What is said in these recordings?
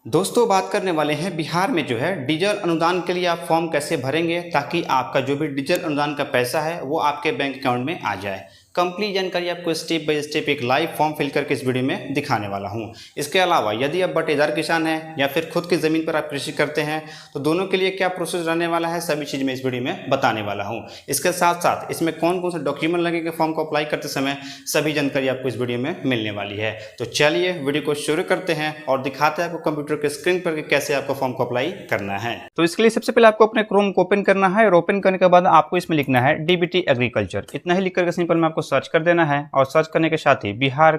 दोस्तों बात करने वाले हैं बिहार में जो है डीजल अनुदान के लिए आप फॉर्म कैसे भरेंगे ताकि आपका जो भी डीजल अनुदान का पैसा है वो आपके बैंक अकाउंट में आ जाए। कंप्लीट जानकारी आपको स्टेप बाय स्टेप एक लाइव फॉर्म फिल करके इस वीडियो में दिखाने वाला हूं। इसके अलावा यदि आप बटेदार किसान हैं या फिर खुद की ज़मीन पर आप कृषि करते हैं तो दोनों के लिए क्या प्रोसेस रहने वाला है सभी चीज़ मैं इस वीडियो में बताने वाला हूँ। इसके साथ साथ इसमें कौन कौन से डॉक्यूमेंट लगेंगे फॉर्म को अप्लाई करते समय सभी जानकारी आपको इस वीडियो में मिलने वाली है। तो चलिए वीडियो को शुरू करते हैं और दिखाते हैं आपको कंप्यूटर के स्क्रीन पर कि कैसे आपको फॉर्म को अप्लाई करना है। तो इसके लिए सबसे पहले आपको अपने क्रोम को ओपन करना है और ओपन करने के बाद आपको इसमें लिखना है डीबीटी एग्रीकल्चर। इतना ही लिख करके सिंपल में आपको सर्च कर देना है और सर्च करने के साथ ही बिहार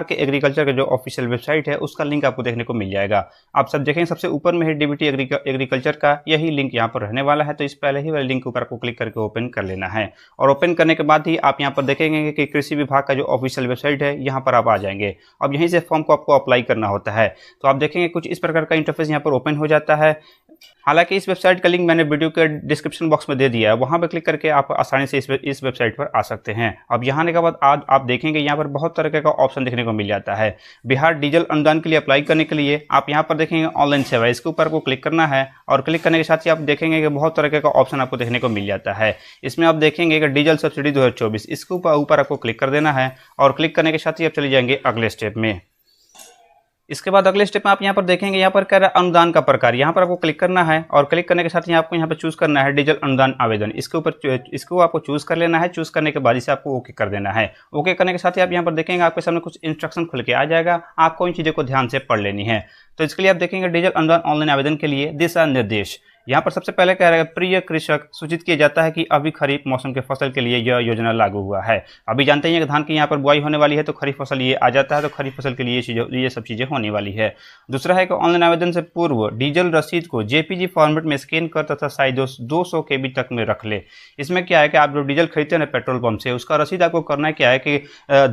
के एग्रीकल्चर का जो ऑफिशियल वेबसाइट है उसका लिंक आपको देखने को मिल जाएगा। आप सब देखेंगे सबसे ऊपर में है डीबीटी एग्रीकल्चर का यही लिंक यहाँ पर रहने वाला है। तो इस पहले ही वाले लिंक के ऊपर आपको क्लिक करके ओपन कर लेना है और ओपन करने के बाद ही आप यहाँ पर देखेंगे कि कृषि विभाग का जो ऑफिशियल वेबसाइट है यहाँ पर आप आ जाएंगे। अब यहीं से फॉर्म को आपको अप्लाई करना होता है। तो आप देखेंगे कुछ इस प्रकार का इंटरफेस यहाँ पर ओपन हो जाता है। हालांकि इस वेबसाइट का लिंक मैंने वीडियो के डिस्क्रिप्शन बॉक्स में दे दिया है, वहां पर क्लिक करके आप आसानी से इस वेबसाइट पर आ सकते हैं। अब यहाँ आने के बाद आज आप देखेंगे यहाँ पर बहुत तरह का ऑप्शन देखने को मिल जाता है। बिहार डीजल अनुदान के लिए अप्लाई करने के लिए आप यहाँ पर देखेंगे ऑनलाइन सेवा, इसके ऊपर आपको क्लिक करना है और क्लिक करने के साथ ही आप देखेंगे कि बहुत तरह का ऑप्शन आपको देखने को मिल जाता है। इसमें आप देखेंगे कि डीजल सब्सिडी 2024 इसके ऊपर आपको क्लिक कर देना है और क्लिक करने के साथ ही आप चले जाएंगे अगले स्टेप में। इसके बाद अगले स्टेप में आप यहाँ पर देखेंगे यहाँ पर कह रहा है अनुदान का प्रकार, यहाँ पर आपको क्लिक करना है और क्लिक करने के साथ ही आपको यहाँ पर चूज करना है डीजल अनुदान आवेदन। इसको आपको चूज कर लेना है। चूज करने के बाद इसे आपको ओके कर देना है। ओके करने के साथ ही आप यहाँ पर देखेंगे आपके सामने कुछ इंस्ट्रक्शन खुल के आ जाएगा, आपको इन चीज़ों को ध्यान से पढ़ लेनी है। तो इसके लिए आप देखेंगे डीजल अनुदान ऑनलाइन आवेदन के लिए दिशा निर्देश। यहाँ पर सबसे पहले कह रहा है प्रिय कृषक, सूचित किया जाता है कि अभी खरीफ मौसम के फसल के लिए यह योजना लागू हुआ है। अभी जानते हैं कि धान की यहाँ पर बुआई होने वाली है तो खरीफ फसल ये आ जाता है, तो खरीफ फसल के लिए ये सब चीज़ें होने वाली है। दूसरा है कि ऑनलाइन आवेदन से पूर्व डीजल रसीद को जेपीजी फॉर्मेट में स्कैन कर तथा साइज 200 KB तक में रख ले। इसमें क्या है कि आप जो डीजल खरीदते हैं पेट्रोल पंप से, उसका रसीद आपको करना है क्या है कि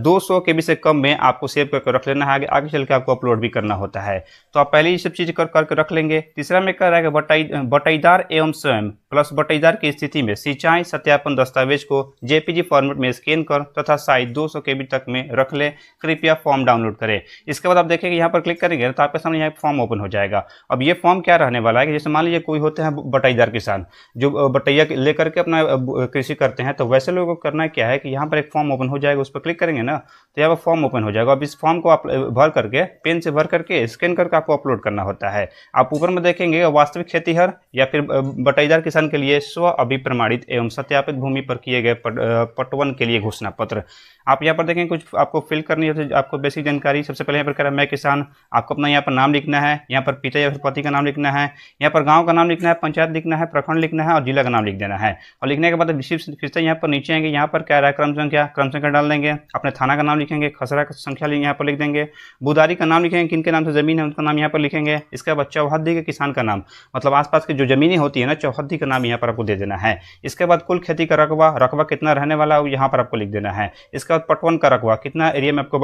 200 KB से कम में आपको सेव करके रख लेना है। आगे चल के आपको अपलोड भी करना होता है, तो आप पहले ये सब चीज़ करके रख लेंगे। तीसरा में कह रहा है कि बटाईदार एवं स्वयं प्लस बटाईदार की स्थिति में सिंचाई सत्यापन दस्तावेज को जेपीजी फॉर्मेट में स्कैन कर तथा साइज 200 KB तक में रख ले। कृपया फॉर्म डाउनलोड करें। इसके बाद आप देखेंगे यहाँ पर क्लिक करेंगे तो आपके सामने यहाँ फॉर्म ओपन हो जाएगा। अब ये फॉर्म क्या रहने वाला है कि जैसे मान लीजिए कोई होते हैं बटाईदार किसान जो बटैया लेकर के अपना कृषि करते हैं, तो वैसे लोगों को करना क्या है कि यहाँ पर एक फॉर्म ओपन हो जाएगा, उस पर क्लिक करेंगे ना तो यहाँ पर फॉर्म ओपन हो जाएगा। अब इस फॉर्म को आप भर करके पेन से भर करके स्कैन करके आपको अपलोड करना होता है। आप ऊपर में देखेंगे वास्तविक खेतीहर या फिर बटाईदार किसान के लिए स्व अभिप्रमाणित एवं सत्यापित भूमि पर किए गए पटवन के लिए घोषणा पत्र। आप यहाँ पर देखें कुछ आपको फिल करनी है, आपको बेसिक जानकारी। सबसे पहले यहाँ पर कह रहा है मैं किसान, आपको अपना यहाँ पर नाम लिखना है, यहाँ पर पिता या फिर पति का नाम लिखना है, यहाँ पर गांव का नाम लिखना है, पंचायत लिखना है, प्रखंड लिखना है और जिला का नाम लिख देना है। और लिखने के बाद फिर से यहाँ पर नीचे आएंगे, यहाँ पर कह रहा है क्रम संख्या डाल देंगे, अपने थाना का नाम लिखेंगे, खसरा का संख्या यहाँ पर लिख देंगे, बुदारी का नाम लिखेंगे, किनके नाम से जमीन है उनका नाम यहाँ पर लिखेंगे। इसके बाद चौहद्दी के किसान का नाम, मतलब आसपास की जो जमीनें होती है ना, चौहद्दी का नाम यहाँ पर आपको दे देना है। इसके बाद कुल खेती का रकबा कितना रहने वाला है यहाँ पर आपको लिख देना है। इसके बाद पटवन का रकबा, कितना एरिया में आपको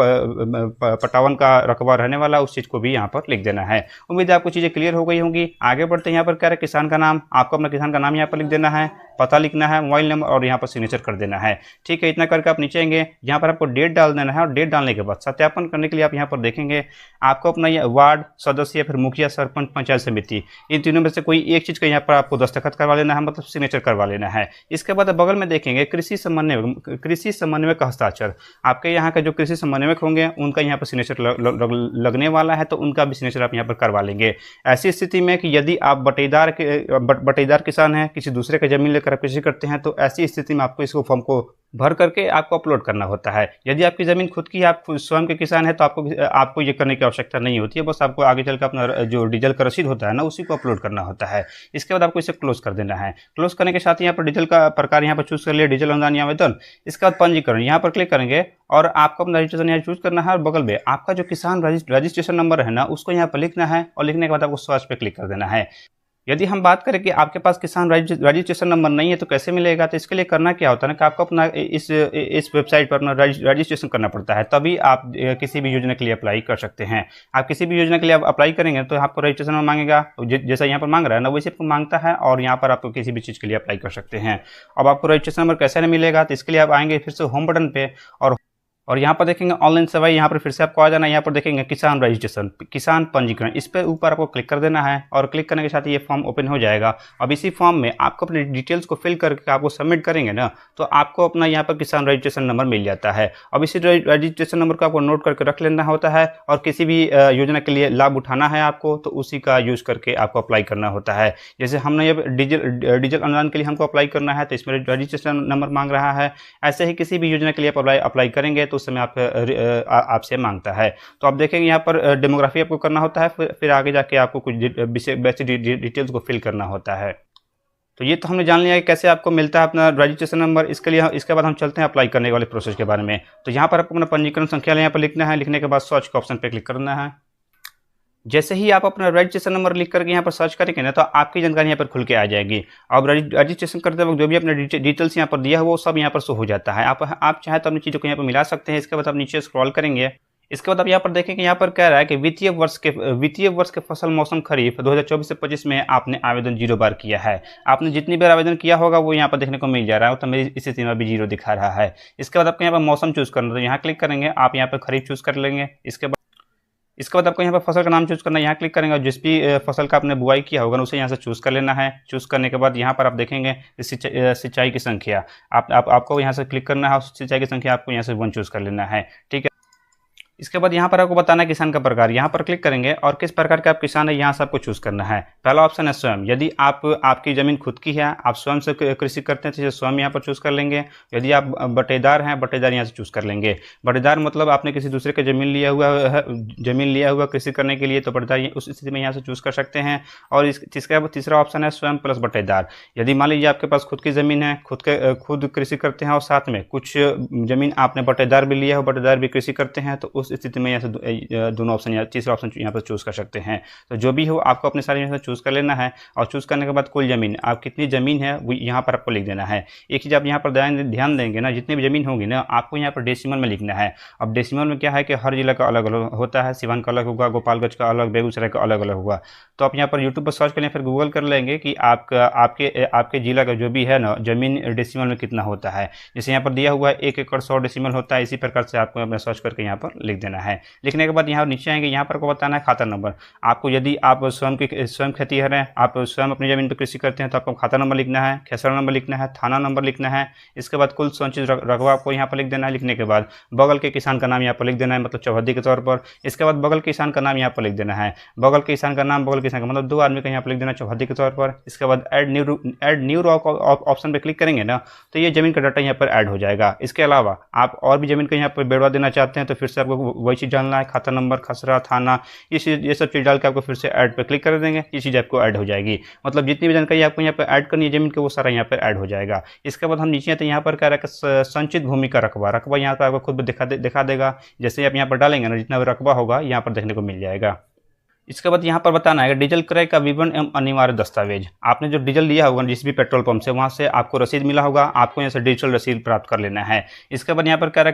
पटावन का रकबा रहने वाला है उस चीज को भी यहाँ पर लिख देना है। उम्मीद है आपको चीजें क्लियर हो गई होंगी। आगे बढ़ते हैं। यहाँ पर क्या है किसान का नाम, आपको अपना किसान का नाम यहाँ पर लिख देना है, पता लिखना है, मोबाइल नंबर और यहाँ पर सिग्नेचर कर देना है। ठीक है, इतना करके आप नीचे आएंगे, यहाँ पर आपको डेट डाल देना है और डेट डालने के बाद सत्यापन करने के लिए आप यहाँ पर देखेंगे आपको अपना वार्ड सदस्य या फिर मुखिया, सरपंच, पंचायत समिति, इन तीनों में से कोई एक चीज का यहाँ पर आपको दस्तखत करवा लेना है, मतलब सिग्नेचर करवा लेना है। इसके बाद बगल में देखेंगे कृषि समन्वयक का हस्ताक्षर। आपके यहाँ के जो कृषि समन्वयक होंगे उनका यहाँ पर सिग्नेचर लगने वाला है, तो उनका भी सिग्नेचर आप यहाँ पर करवा लेंगे। ऐसी स्थिति में कि यदि आप बटेदार किसान हैं, किसी दूसरे का जमीन लेकर आप कृषि करते हैं, तो ऐसी स्थिति में आपको इसको फॉर्म को भर करके आपको अपलोड करना होता है। यदि आपकी ज़मीन खुद की, आप स्वयं के किसान है, तो आपको ये करने की आवश्यकता नहीं होती है। बस आपको आगे चलकर अपना जो डीजल का रसीद होता है ना उसी को अपलोड करना होता है। इसके बाद आपको इसे क्लोज कर देना है। क्लोज करने के साथ ही यहाँ पर डीजल का प्रकार यहाँ पर चूज कर लिया, डीजल अनुदान आवेदन। इसके बाद पंजीकरण यहाँ पर क्लिक करेंगे और आपको अपना रजिस्ट्रेशन यहाँ चूज करना है और बगल में आपका जो किसान रजिस्ट्रेशन नंबर है ना उसको यहाँ पर लिखना है और लिखने के बाद आपको सर्च पे क्लिक कर देना है। यदि हम बात करें कि आपके पास किसान रजिस्ट्रेशन नंबर नहीं है तो कैसे मिलेगा, तो इसके लिए करना क्या होता है ना कि आपको अपना इस वेबसाइट पर अपना रजिस्ट्रेशन करना पड़ता है, तभी आप किसी भी योजना के लिए अप्लाई कर सकते हैं। आप किसी भी योजना के लिए आप अप्लाई करेंगे तो आपको रजिस्ट्रेशन नंबर मांगेगा, जैसा यहाँ पर मांग रहा है ना वैसे आपको मांगता है, और यहाँ पर आपको किसी भी चीज़ के लिए अप्लाई कर सकते हैं। अब आपको रजिस्ट्रेशन नंबर कैसे मिलेगा, तो इसके लिए आप आएंगे फिर से होम बटन पे और और यहाँ पर देखेंगे ऑनलाइन सेवा, यहाँ पर फिर से आपको आ जाना है। यहाँ पर देखेंगे किसान रजिस्ट्रेशन, किसान पंजीकरण, इस पर ऊपर आपको क्लिक कर देना है और क्लिक करने के साथ ये फॉर्म ओपन हो जाएगा। अब इसी फॉर्म में आपको अपने डिटेल्स को फिल करके आपको सबमिट करेंगे ना, तो आपको अपना यहाँ पर किसान रजिस्ट्रेशन नंबर मिल जाता है। अब इसी रजिस्ट्रेशन नंबर को आपको नोट करके रख लेना होता है और किसी भी योजना के लिए लाभ उठाना है आपको, तो उसी का यूज़ करके आपको अप्लाई करना होता है। जैसे हमने अब डीजल अनुदान के लिए हमको अप्लाई करना है, तो इसमें रजिस्ट्रेशन नंबर मांग रहा है। ऐसे ही किसी भी योजना के लिए आप अप्लाई करेंगे तो उस समय आपसे मांगता है। तो आप देखेंगे यहाँ पर डेमोग्राफी आपको करना होता है, फिर आगे जाके आपको कुछ बेसिक डिटेल्स को फिल करना होता है। तो ये तो हमने जान लिया कि कैसे आपको मिलता है अपना रजिस्ट्रेशन नंबर। इसके बाद हम चलते हैं अप्लाई करने वाले प्रोसेस के बारे में। तो यहाँ पर आपको अपना पंजीकरण संख्या यहाँ पर लिखना है। लिखने के बाद सर्च के ऑप्शन पर क्लिक करना है। जैसे ही आप अपना रजिस्ट्रेशन नंबर लिख करके यहाँ पर सर्च करेंगे ना, तो आपकी जानकारी यहाँ पर खुल के आ जाएगी। अब रजिस्ट्रेशन करते वक्त जो भी अपने डिटेल्स यहाँ पर दिया है वो सब यहाँ पर शो हो जाता है। आप चाहे तो अपनी चीज़ों को यहाँ पर मिला सकते हैं। इसके बाद आप नीचे स्क्रॉल करेंगे। इसके बाद आप यहाँ पर देखेंगे, यहाँ पर कह रहा है कि वित्तीय वर्ष के फसल मौसम खरीफ 2024 से 25 में आपने आवेदन 0 बार किया है। आपने जितनी बार आवेदन किया होगा वो यहाँ पर देखने को मिल जा रहा है। तो मेरी इस स्थिति में भी 0 दिखा रहा है। इसके बाद आपको यहाँ पर मौसम चूज करना है, तो यहाँ क्लिक करेंगे। आप यहाँ पर खरीफ चूज कर लेंगे। इसके बाद आपको यहाँ पर फसल का नाम चूज करना है। यहाँ क्लिक करेंगे और जिस भी फसल का आपने बुआई किया होगा उसे यहाँ से चूज कर लेना है। चूज करने के बाद यहाँ पर आप देखेंगे सिंचाई की संख्या, आपको यहाँ से क्लिक करना है और सिंचाई की संख्या आपको यहाँ से 1 चूज कर लेना है। ठीक है। इसके बाद यहाँ पर आपको बताना है किसान का प्रकार। यहाँ पर क्लिक करेंगे और किस प्रकार के आप किसान है यहाँ से आपको चूज करना है। पहला ऑप्शन है स्वयं। यदि आपकी जमीन खुद की है, आप स्वयं से कृषि करते हैं, तो स्वयं यहाँ पर चूज कर लेंगे। यदि आप बटेदार हैं, बटेदार यहाँ से चूज कर लेंगे। बटेदार मतलब आपने किसी दूसरे का जमीन लिया हुआ कृषि करने के लिए, तो बटेदार उस स्थिति में यहाँ से चूज कर सकते हैं। और तीसरा ऑप्शन है स्वयं प्लस बटेदार। यदि मान लीजिए आपके पास खुद की जमीन है, खुद कृषि करते हैं और साथ में कुछ जमीन आपने बटेदार भी लिया हो, बटेदार भी कृषि करते हैं, तो उस स्थिति में यहाँ से दोनों ऑप्शन या तीसरा ऑप्शन यहाँ पर चूज कर सकते हैं। तो जो भी हो आपको अपने सारे यहाँ से चूज कर लेना है। और चूज करने के बाद कुल जमीन, आप कितनी जमीन है वो यहाँ पर आपको लिख देना है। एक चीज़ आप यहाँ पर ध्यान देंगे ना, जितनी भी जमीन होगी ना आपको यहाँ पर डेसिमल में लिखना है। अब डेसिमल में क्या है कि हर जिला का अलग अलग होता है। सिवान का अलग होगा, गोपालगंज का अलग, बेगूसराय का अलग अलग होगा। तो आप यहाँ पर यूट्यूब पर सर्च कर लें, फिर गूगल कर लेंगे कि आपके जिला का जो भी है ना जमीन डेसिमल में कितना होता है। जैसे यहाँ पर दिया हुआ है 1 एकड़ 100 डेसिमल होता है। इसी प्रकार से आपको अपना सर्च करके यहाँ पर लिख देना है। लिखने के बाद यहाँ नीचे आएंगे, यहाँ पर को बताना है खाता नंबर। आपको यदि आप स्वयं खेतीहर हैं, आप स्वयं अपनी जमीन पर कृषि करते हैं, तो आपको खाता नंबर लिखना है, खेसरा नंबर लिखना है, थाना नंबर लिखना है। इसके बाद कुल संचित रकबा आपको यहाँ पर लिख देना है। लिखने के बाद बगल के किसान का नाम यहाँ पर लिख देना है, मतलब चौहद्दी के तौर पर। इसके बाद बगल किसान का नाम यहाँ पर लिख देना है। बगल किसान का नाम, बगल किसान का मतलब 2 आदमी का यहाँ पर लिख देना है चौहद्दी के तौर पर। इसके बाद ऐड न्यू रॉक ऑप्शन पर क्लिक करेंगे ना, तो ये जमीन का डाटा यहाँ पर ऐड हो जाएगा। इसके अलावा आप और भी जमीन का यहाँ पर बेड़वा देना चाहते हैं, तो फिर से आपको वही चीज़ डालना है, खाता नंबर, खसरा, थाना, ये सब चीज़ डाल के आपको फिर से ऐड पर क्लिक कर देंगे। ये चीज़ आपको ऐड हो जाएगी। मतलब जितनी भी जानकारी आपको यहाँ पर ऐड करनी है जमीन के, वो सारा यहाँ पर ऐड हो जाएगा। इसके बाद हम नीचे आते हैं, यहाँ पर क्या रखा संचित भूमि का रकबा यहाँ पर आपको खुद दिखा देगा। जैसे आप यहाँ पर डालेंगे ना, जितना रकबा होगा यहाँ पर देखने को मिल जाएगा। इसके बाद यहाँ पर बताना है कि डीजल क्रय का विवरण एवं अनिवार्य दस्तावेज। आपने जो डीजल लिया होगा जिस भी पेट्रोल पंप से, वहाँ से आपको रसीद मिला होगा, आपको यहाँ से डिजिटल रसीद प्राप्त कर लेना है। इसके बाद यहाँ पर क्या है,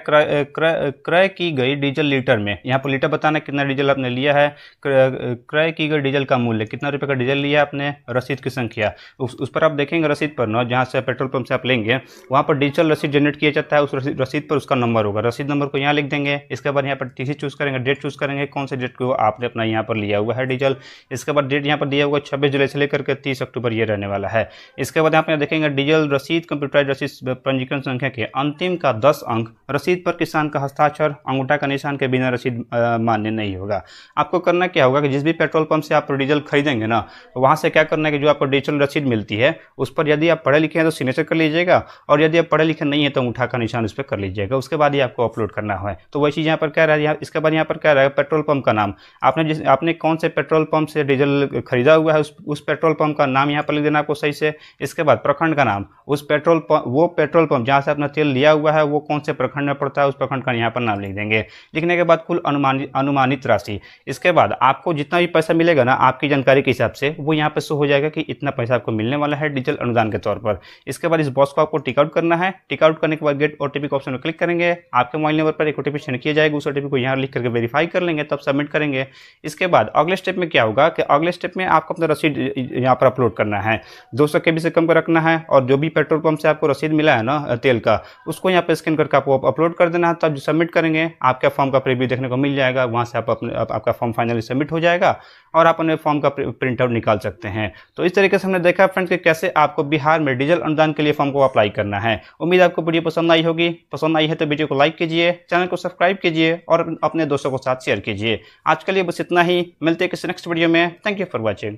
क्रय की गई डीजल लीटर में, यहाँ पर लीटर बताना है कितना डीजल आपने लिया है, क्रय की गई डीजल का मूल्य, कितना रुपये का डीजल लिया आपने, रसीद की संख्या। उस पर आप देखेंगे रसीद पर ना, जहाँ से पेट्रोल पंप से आप लेंगे वहाँ पर डिजिटल रसीद जनरेट किया जाता है। उस रसीद पर उसका नंबर होगा, रसीद नंबर को यहाँ लिख देंगे। इसके बाद यहाँ पर टीसी चूज करेंगे, डेट चूज करेंगे, कौन से डेट को आपने अपना यहाँ पर लिया हुआ है डीजल। इसके बाद डेट यहाँ पर दिया हुआ 26 जुलाई से लेकर के 30 अक्टूबर ये रहने वाला है। इसके बाद यहाँ पर देखेंगे डीजल रसीद कंप्यूटराइज रसीद पंजीकरण संख्या के अंतिम का 10 अंक, रसीद पर किसान का हस्ताक्षर, अंगूठा का निशान के बिना रसीद मान्य नहीं होगा। आपको करना क्या होगा कि जिस भी पेट्रोल पंप से आप डीजल खरीदेंगे ना, वहाँ से क्या करना है कि जो आपको डिजिटल रसीद मिलती है उस पर यदि आप पढ़े लिखे हैं तो सिग्नेचर कर लीजिएगा, और यदि आप पढ़े लिखे नहीं है तो अंगूठा का निशान उस पर कर लीजिएगा। उसके बाद ही आपको अपलोड करना है। तो वही चीज़ यहाँ पर क्या रहा है। इसके बाद यहाँ पर क्या रहा है, पेट्रोल पंप का नाम, आपने कौन से पेट्रोल पंप से डीजल खरीदा हुआ है उस पेट्रोल पंप का नाम यहाँ पर लिख देना आपको सही से। इसके बाद प्रखंड का नाम, उस पेट्रोल पंप जहाँ से आपने तेल लिया हुआ है वो कौन से प्रखंड में पड़ता है, उस प्रखंड का यहाँ पर नाम लिख देंगे। लिखने के बाद कुल अनुमानित राशि। इसके बाद आपको जितना भी पैसा मिलेगा ना आपकी जानकारी के हिसाब से, वो यहाँ पर शो हो जाएगा कि इतना पैसा आपको मिलने वाला है डीजल अनुदान के तौर पर। इसके बाद इस बॉक्स को आपको टिक आउट करना है। टिक आउट करने के बाद गेट ओटीपी के ऑप्शन पर क्लिक करेंगे। आपके मोबाइल नंबर पर एक ओटीपी सेंड किया जाएगा, उस ओटीपी को यहाँ लिख करके वेरीफाई कर लेंगे, तब सबमिट करेंगे। इसके बाद अगले स्टेप में क्या होगा कि अगले स्टेप में आपको अपना रसीद यहाँ पर अपलोड करना है, 200 KB से कम का रखना है, और जो भी पेट्रोल पंप से आपको रसीद मिला है ना तेल का, उसको यहाँ पे स्कैन करके आपको अपलोड कर देना है। तब जो सबमिट करेंगे आपका फॉर्म का प्रीव्यू देखने को मिल जाएगा, वहाँ से आपका फॉर्म फाइनली सबमिट हो जाएगा और आप अपने फॉर्म का प्रिंट आउट निकाल सकते हैं। तो इस तरीके से हमने देखा फ्रेंड्स कि कैसे आपको बिहार में डीजल अनुदान के लिए फॉर्म को अप्लाई करना है। उम्मीद आपको वीडियो पसंद आई होगी। पसंद आई है तो वीडियो को लाइक कीजिए, चैनल को सब्सक्राइब कीजिए और अपने दोस्तों के साथ शेयर कीजिए। आज के लिए बस इतना ही, मिलते हैं किसी नेक्स्ट वीडियो में। Thank you for watching.